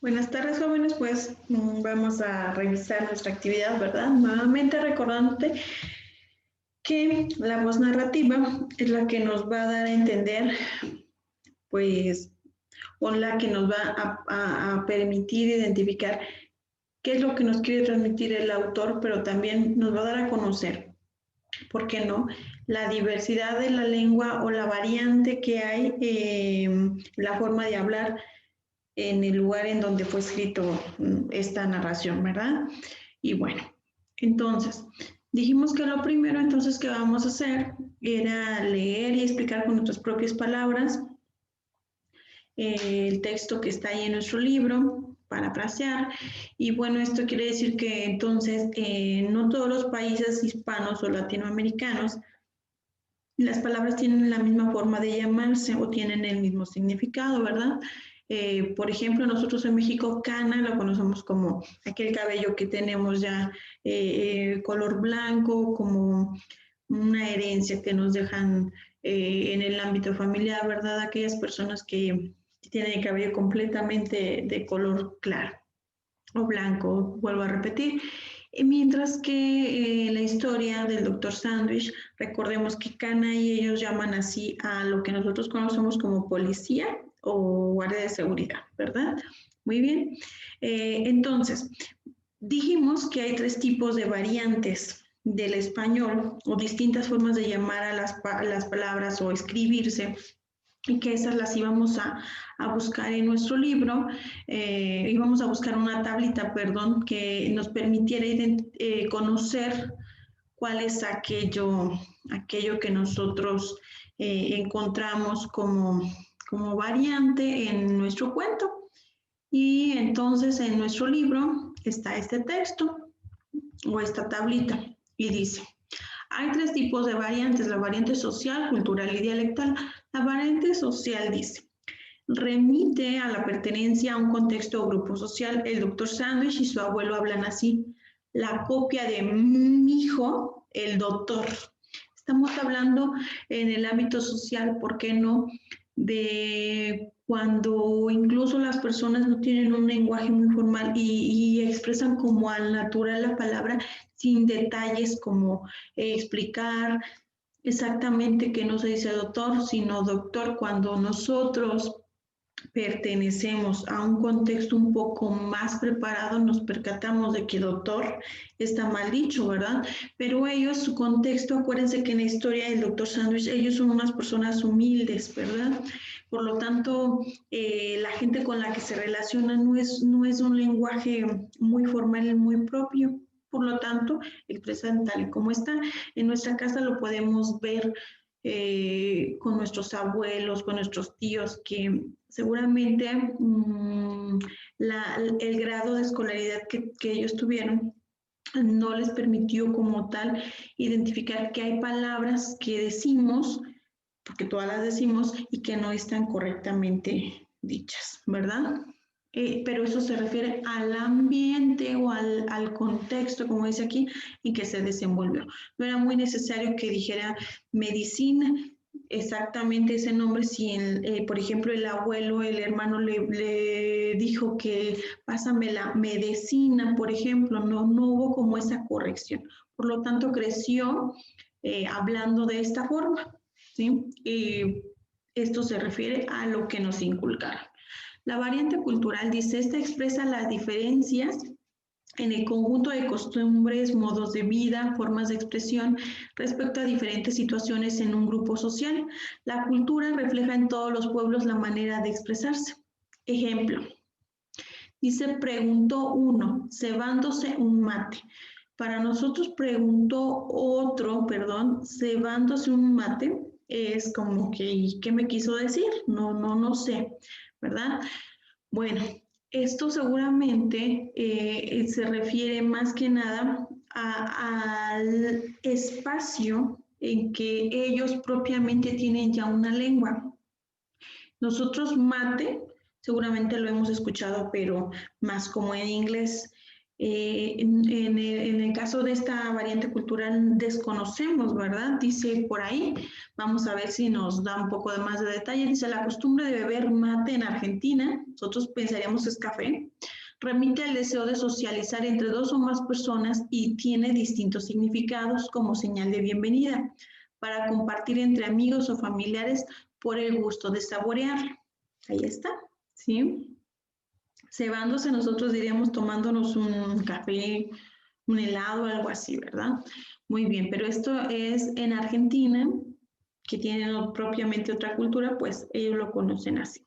Buenas tardes, jóvenes. Pues vamos a revisar nuestra actividad, ¿verdad? Nuevamente recordándote que la voz narrativa es la que nos va a dar a entender, pues, o la que nos va a permitir identificar qué es lo que nos quiere transmitir el autor, pero también nos va a dar a conocer, ¿por qué no?, la diversidad de la lengua o la variante que hay en la forma de hablar en el lugar en donde fue escrito esta narración, ¿verdad? Y bueno, entonces, dijimos que lo primero entonces que vamos a hacer era leer y explicar con nuestras propias palabras el texto que está ahí en nuestro libro, parafrasear. Y bueno, esto quiere decir que entonces no todos los países hispanos o latinoamericanos las palabras tienen la misma forma de llamarse o tienen el mismo significado, ¿verdad? Por ejemplo, nosotros en México, cana lo conocemos como aquel cabello que tenemos ya color blanco, como una herencia que nos dejan en el ámbito familiar, ¿verdad? Aquellas personas que tienen el cabello completamente de color claro o blanco, vuelvo a repetir. Mientras que la historia del Doctor Sandwich, recordemos que Cana y ellos llaman así a lo que nosotros conocemos como policía o guardia de seguridad, ¿verdad? Muy bien. Entonces, dijimos que hay tres tipos de variantes del español o distintas formas de llamar a las palabras o escribirse y que esas las íbamos a buscar en nuestro libro, íbamos a buscar una tablita, perdón, que nos permitiera conocer cuál es aquello que nosotros encontramos como variante en nuestro cuento. Y entonces en nuestro libro está este texto o esta tablita y dice, hay tres tipos de variantes, la variante social, cultural y dialectal. La variante social dice, remite a la pertenencia a un contexto o grupo social. El doctor Sandwich y su abuelo hablan así. La copia de mi hijo, el doctor. Estamos hablando en el ámbito social, ¿por qué no?, de cuando incluso las personas no tienen un lenguaje muy formal y expresan como al natural la palabra sin detalles como explicar exactamente que no se dice doctor, sino doctor. Cuando nosotros pertenecemos a un contexto un poco más preparado, nos percatamos de que doctor está mal dicho, ¿verdad? Pero ellos, su contexto, acuérdense que en la historia del doctor Sandwich, ellos son unas personas humildes, ¿verdad? Por lo tanto, la gente con la que se relaciona no es un lenguaje muy formal, muy propio. Por lo tanto, expresan tal y como está. En nuestra casa lo podemos ver con nuestros abuelos, con nuestros tíos, que seguramente el grado de escolaridad que ellos tuvieron no les permitió como tal identificar que hay palabras que decimos, porque todas las decimos, y que no están correctamente dichas, ¿verdad? Pero eso se refiere al ambiente o al contexto, como dice aquí, en que se desenvolvió. No era muy necesario que dijera medicina exactamente ese nombre si, por ejemplo, el abuelo, el hermano le dijo que pásame la medicina, por ejemplo, no hubo como esa corrección. Por lo tanto, creció hablando de esta forma, ¿sí? Esto se refiere a lo que nos inculcaron. La variante cultural dice, esta expresa las diferencias en el conjunto de costumbres, modos de vida, formas de expresión respecto a diferentes situaciones en un grupo social. La cultura refleja en todos los pueblos la manera de expresarse. Ejemplo, dice, preguntó uno, cebándose un mate. Para nosotros preguntó otro, perdón, cebándose un mate, es como que, ¿y qué me quiso decir? No sé, ¿verdad? Bueno, esto seguramente se refiere más que nada al espacio en que ellos propiamente tienen ya una lengua. Nosotros mate, seguramente lo hemos escuchado, pero más como en inglés. En el caso de esta variante cultural desconocemos, ¿verdad? Dice por ahí, vamos a ver si nos da un poco de más de detalle. Dice, la costumbre de beber mate en Argentina, nosotros pensaríamos que es café, remite al deseo de socializar entre dos o más personas y tiene distintos significados como señal de bienvenida, para compartir entre amigos o familiares por el gusto de saborearlo. Ahí está, ¿sí? Cebándose, nosotros diríamos tomándonos un café, un helado, algo así, ¿verdad? Muy bien, pero esto es en Argentina, que tienen propiamente otra cultura, pues ellos lo conocen así.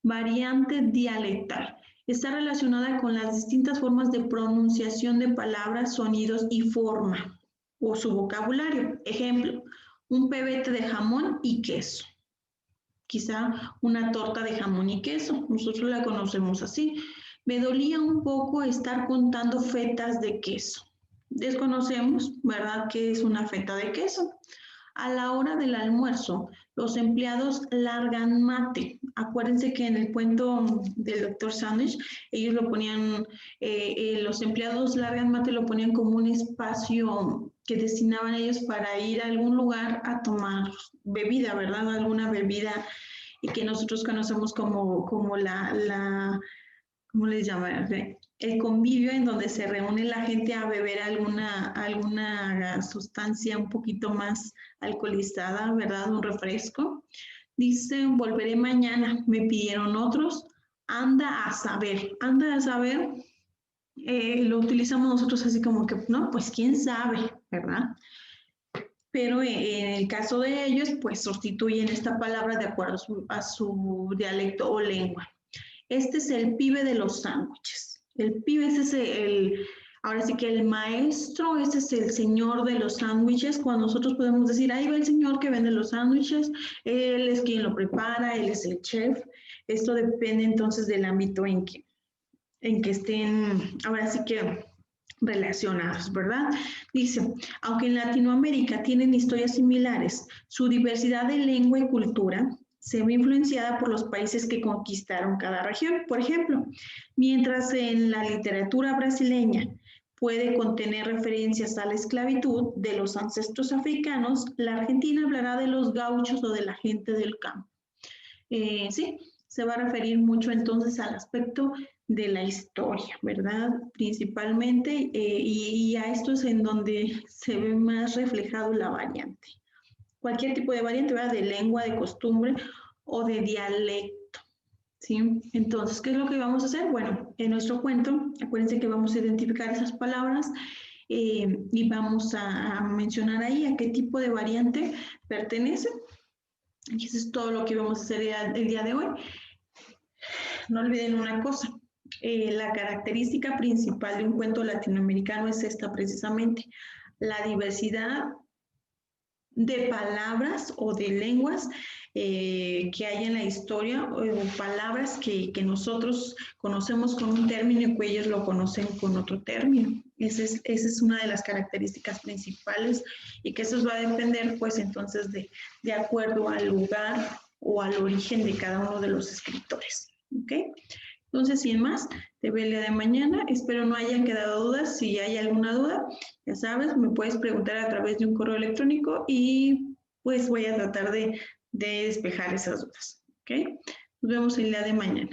Variante dialectal. Está relacionada con las distintas formas de pronunciación de palabras, sonidos y forma, o su vocabulario. Ejemplo, un pebete de jamón y queso. Quizá una torta de jamón y queso, nosotros la conocemos así. Me dolía un poco estar contando fetas de queso. Desconocemos, ¿verdad?, qué es una feta de queso. A la hora del almuerzo, los empleados largan mate. Acuérdense que en el cuento del Dr. Sandwich, ellos lo ponían, los empleados largan mate lo ponían como un espacio que destinaban ellos para ir a algún lugar a tomar bebida, ¿verdad? Alguna bebida y que nosotros conocemos como ¿cómo les llaman? El convivio en donde se reúne la gente a beber alguna sustancia un poquito más alcoholizada, ¿verdad? Un refresco. Dice, volveré mañana, me pidieron otros. Anda a saber, lo utilizamos nosotros así como que, no, pues quién sabe, ¿verdad? Pero en el caso de ellos, pues sustituyen esta palabra de acuerdo a su dialecto o lengua. Este es el pibe de los sándwiches. El pibe es ahora sí que el maestro, este es el señor de los sándwiches, cuando nosotros podemos decir, ahí va el señor que vende los sándwiches, él es quien lo prepara, él es el chef. Esto depende entonces del ámbito en que estén, ahora sí que relacionados, ¿verdad? Dice, aunque en Latinoamérica tienen historias similares, su diversidad de lengua y cultura se ve influenciada por los países que conquistaron cada región. Por ejemplo, mientras en la literatura brasileña puede contener referencias a la esclavitud de los ancestros africanos, la Argentina hablará de los gauchos o de la gente del campo. Sí, se va a referir mucho entonces al aspecto de la historia, ¿verdad? Principalmente, y a esto es en donde se ve más reflejado la variante. Cualquier tipo de variante, ¿verdad? De lengua, de costumbre o de dialecto, ¿sí? Entonces, ¿qué es lo que vamos a hacer? Bueno, en nuestro cuento, acuérdense que vamos a identificar esas palabras y vamos a mencionar ahí a qué tipo de variante pertenece. Y eso es todo lo que vamos a hacer el día de hoy. No olviden una cosa, la característica principal de un cuento latinoamericano es esta precisamente, la diversidad de palabras o de lenguas que hay en la historia o palabras que nosotros conocemos con un término y que ellos lo conocen con otro término. Esa es una de las características principales y que eso va a depender pues entonces de acuerdo al lugar o al origen de cada uno de los escritores. ¿Ok? Entonces, sin más, te veo el día de mañana. Espero no hayan quedado dudas. Si hay alguna duda, ya sabes, me puedes preguntar a través de un correo electrónico y pues voy a tratar de despejar esas dudas. ¿Ok? Nos vemos el día de mañana.